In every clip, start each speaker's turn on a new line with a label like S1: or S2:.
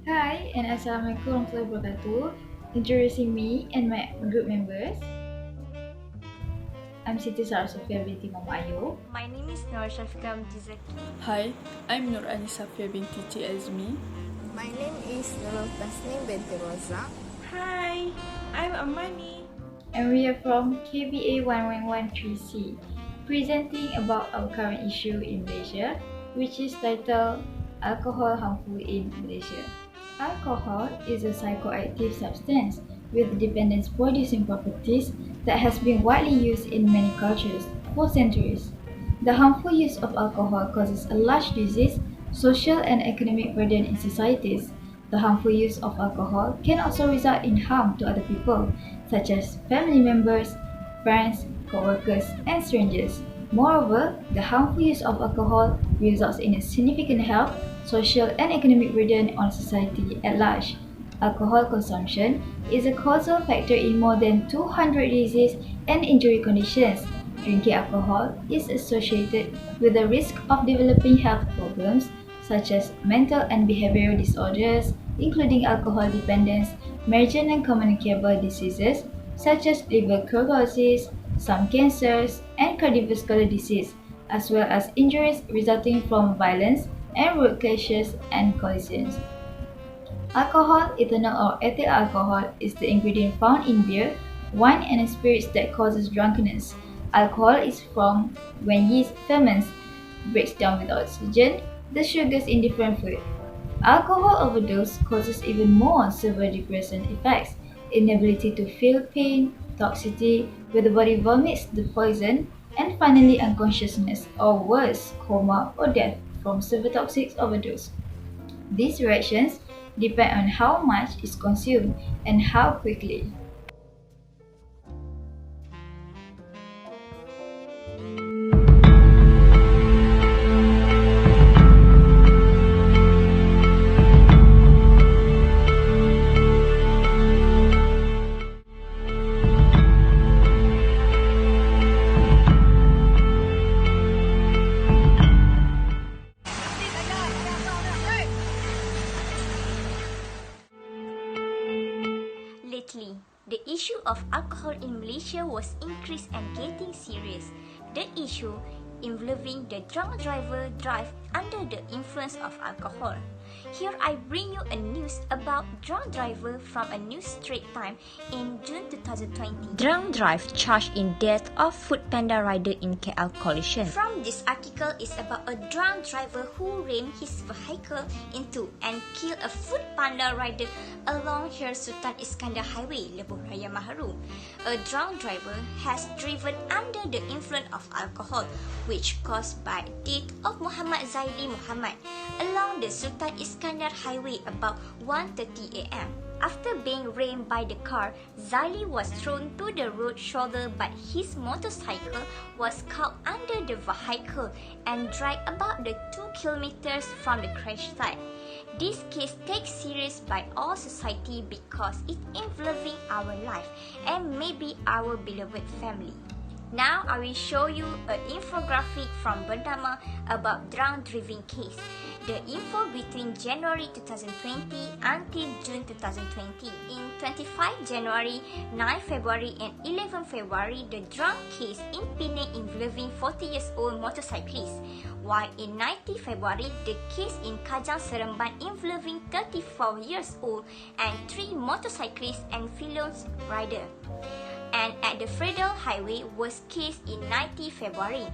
S1: Hi and Assalamualaikum warahmatullahi wabarakatuh. Introducing me and my group members. I'm Siti Sarah Sofia binti Mama Ayu.
S2: My name is Nur Shafika Mtizaki.
S3: Hi, I'm Nur Anisafia binti T. Azmi.
S4: My name is Nurul Tasnim binti Rosa.
S5: Hi, I'm Amani.
S1: And we are from KBA 1113C, presenting about our current issue in Malaysia, which is titled Alcohol Harmful in Malaysia. Alcohol is a psychoactive substance with dependence-producing properties that has been widely used in many cultures for centuries. The harmful use of alcohol causes a large disease, social and economic burden in societies. The harmful use of alcohol can also result in harm to other people, such as family members, friends, co-workers, and strangers. Moreover, the harmful use of alcohol results in a significant health, social, and economic burden on society at large. Alcohol consumption is a causal factor in more than 200 disease and injury conditions. Drinking alcohol is associated with the risk of developing health problems such as mental and behavioral disorders, including alcohol dependence, major and communicable diseases such as liver cirrhosis, some cancers, and cardiovascular disease, as well as injuries resulting from violence and road crashes and collisions. Alcohol, ethanol or ethyl alcohol, is the ingredient found in beer, wine, and spirits that causes drunkenness. Alcohol is formed when yeast ferments, breaks down with oxygen, the sugars in different food. Alcohol overdose causes even more severe depressant effects, inability to feel pain, toxicity, where the body vomits the poison, and finally unconsciousness or worse, coma or death from severe toxic overdose. These reactions depend on how much is consumed and how quickly.
S2: Lately, the issue of alcohol in Malaysia was increased and getting serious. The issue involving the drunk driver drive under the influence of alcohol. Here I bring you a news about drunk driver from a news Straits Time in June 2020. Drunk drive charged in death of Foodpanda rider in KL collision. From this article is about a drunk driver who rammed his vehicle into and killed a Foodpanda rider along here Sultan Iskandar Highway, Lebuh Raya Maharu. A drunk driver has driven under the influence of alcohol, which caused by death of Muhammad Zaili Muhammad along the Sultan Iskandar Highway about 1:30 a.m. After being rammed by the car, Zaili was thrown to the road shoulder but his motorcycle was caught under the vehicle and dragged about the 2 kilometers from the crash site. This case takes serious by all society because it involving our life and maybe our beloved family. Now I will show you an infographic from Bernama about drunk driving case. The info between January 2020 until June 2020. In 25 January, 9 February and 11 February, the drunk case in Penang involving 40 years old motorcyclist. While in 19 February, the case in Kajang Seremban involving 34 years old and 3 motorcyclists and felons rider. And at the Federal Highway was case in 19 February.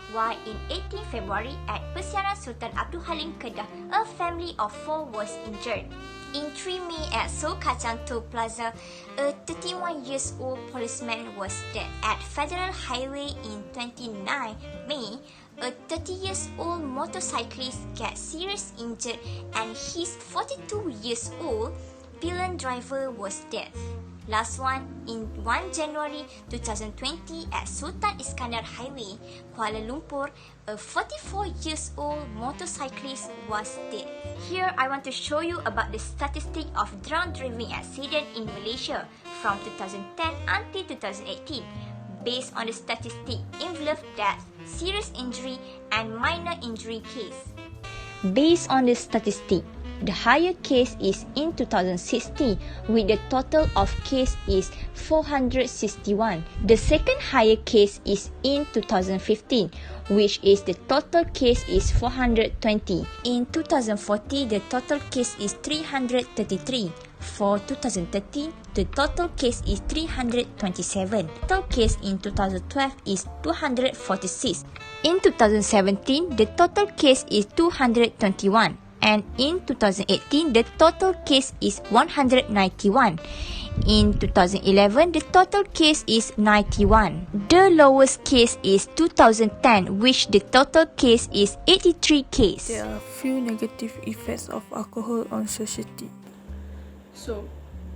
S2: While in 18 February at Persiaran Sultan Abdul Halim Kedah, a family of 4 was injured. In 3 May at Seoul Kacang Toll Plaza, a 31 years old policeman was dead. At Federal Highway in 29 May, a 30 years old motorcyclist got serious injured and his 42 years old pillion driver was dead. Last one, in 1 January 2020 at Sultan Iskandar Highway, Kuala Lumpur, a 44 years old motorcyclist was dead. Here I want to show you about the statistic of drunk driving accident in Malaysia from 2010 until 2018. Based on the statistic involved death, serious injury and minor injury case. Based on the statistic, The higher case is in 2016, with the total of case is 461. The second higher case is in 2015, which is the total case is 420. In 2014, the total case is 333. For 2013, the total case is 327. Total case in 2012 is 246. In 2017, the total case is 221. And in 2018, the total case is 191. In 2011, the total case is 91. The lowest case is 2010, which the total case is 83 case.
S3: There are few negative effects of alcohol on society. So,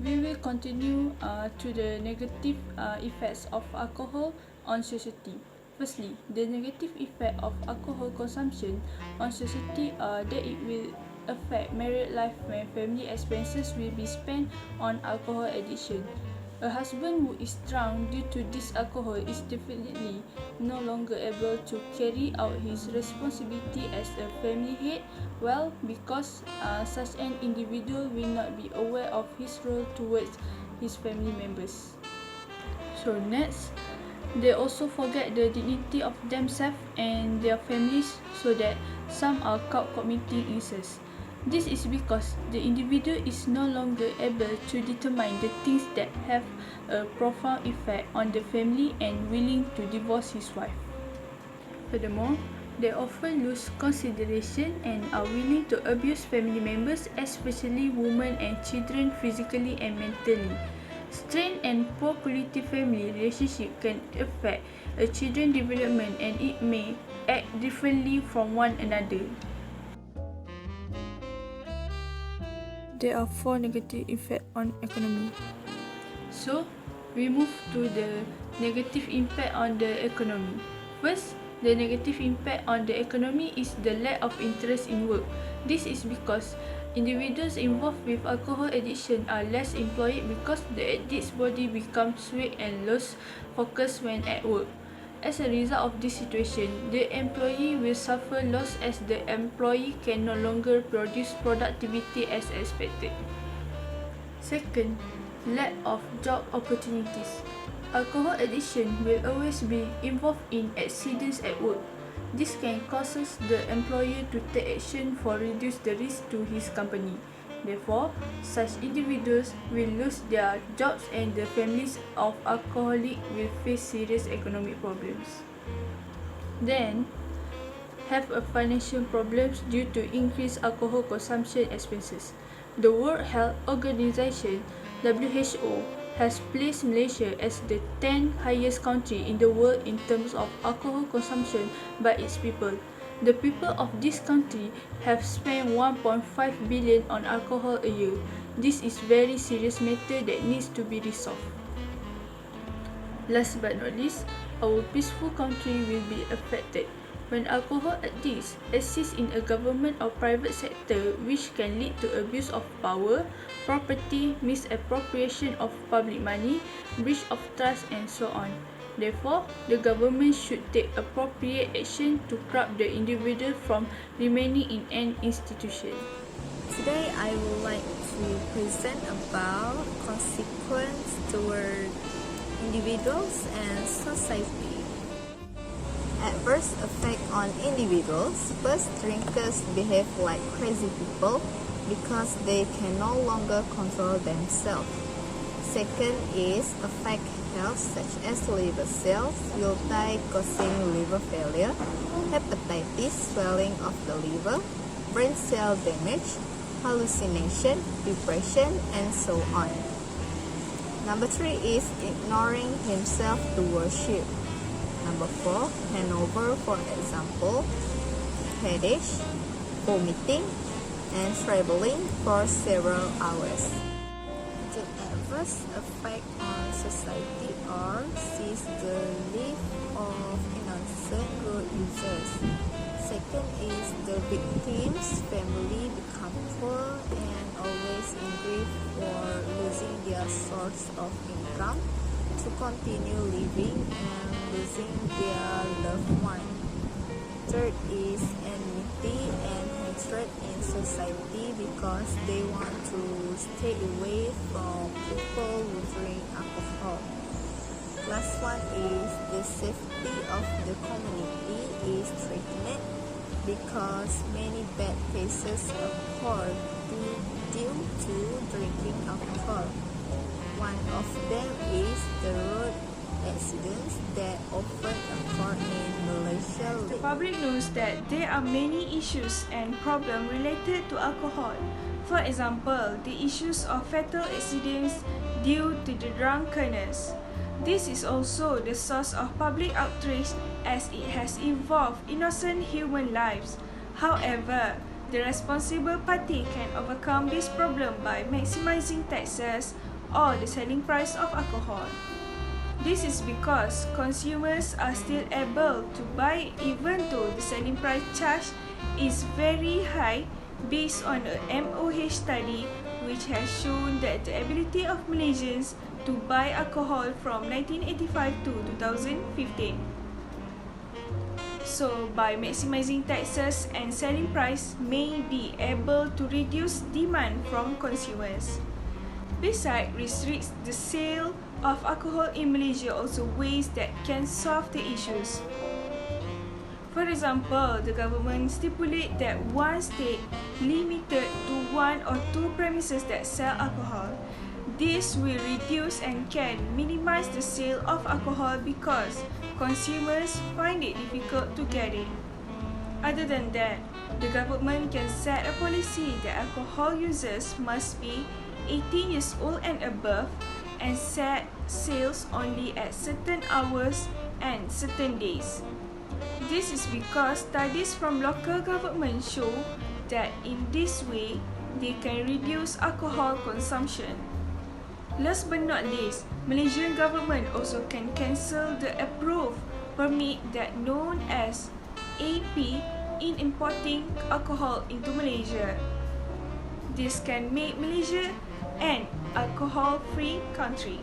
S3: we will continue to the negative effects of alcohol on society. Firstly, the negative effect of alcohol consumption on society that it will affect married life when family expenses will be spent on alcohol addiction. A husband who is drunk due to this alcohol is definitely no longer able to carry out his responsibility as a family head well, because such an individual will not be aware of his role towards his family members. So next, they also forget the dignity of themselves and their families, so that some are caught committing incest. This is because the individual is no longer able to determine the things that have a profound effect on the family and willing to divorce his wife. Furthermore, they often lose consideration and are willing to abuse family members, especially women and children, physically and mentally. Strained and poor quality family relationship can affect a children's development, and it may act differently from one another. There are 4 negative effects on economy. So, we move to the negative impact on the economy. First, the negative impact on the economy is the lack of interest in work. This is because individuals involved with alcohol addiction are less employed because the addict's body becomes weak and loses focus when at work. As a result of this situation, the employee will suffer loss as the employee can no longer produce productivity as expected. Second, lack of job opportunities. Alcohol addiction will always be involved in accidents at work. This can cause the employer to take action for reduce the risk to his company. Therefore, such individuals will lose their jobs and the families of alcoholics will face serious economic problems. Then, have a financial problems due to increased alcohol consumption expenses. The World Health Organization (WHO) has placed Malaysia as the 10th highest country in the world in terms of alcohol consumption by its people. The people of this country have spent 1.5 billion on alcohol a year. This is very serious matter that needs to be resolved. Last but not least, our peaceful country will be affected when alcohol addicts assist in a government or private sector, which can lead to abuse of power, property, misappropriation of public money, breach of trust, and so on. Therefore, the government should take appropriate action to curb the individual from remaining in an institution.
S4: Today, I would like to present about consequence toward individuals and society. Adverse effect on individuals. First, drinkers behave like crazy people because they can no longer control themselves. Second is affect health, such as liver cells will die, causing liver failure, hepatitis, swelling of the liver, brain cell damage, hallucination, depression, and so on. Number 3 is ignoring himself to worship. Number 4, hangover, for example, headache, vomiting, and traveling for several hours. The adverse effect on society are seize the life of innocent road users. Second is the victim's family become poor and always in grief for losing their source of income to continue living and losing their loved one. Third is enmity and hatred in society because they want to stay away from people who drink alcohol. Last one is the safety of the community is threatened because many bad cases occur due to drinking alcohol. One of them is the road accidents that often occur in Malaysia.
S5: The public knows that there are many issues and problems related to alcohol. For example, the issues of fatal accidents due to the drunkenness. This is also the source of public outrage as it has involved innocent human lives. However, the responsible party can overcome this problem by maximizing taxes or the selling price of alcohol. This is because consumers are still able to buy even though the selling price charged is very high based on a MOH study which has shown that the ability of Malaysians to buy alcohol from 1985 to 2015. So, by maximizing taxes and selling price may be able to reduce demand from consumers. Besides, restricts the sale of alcohol in Malaysia also ways that can solve the issues. For example, the government stipulate that one state limited to 1 or 2 premises that sell alcohol. This will reduce and can minimize the sale of alcohol because consumers find it difficult to get it. Other than that, the government can set a policy that alcohol users must be 18 years old and above and set sales only at certain hours and certain days. This is because studies from local government show that in this way, they can reduce alcohol consumption. Last but not least, Malaysian government also can cancel the approved permit that known as AP in importing alcohol into Malaysia. This can make Malaysia an alcohol-free country.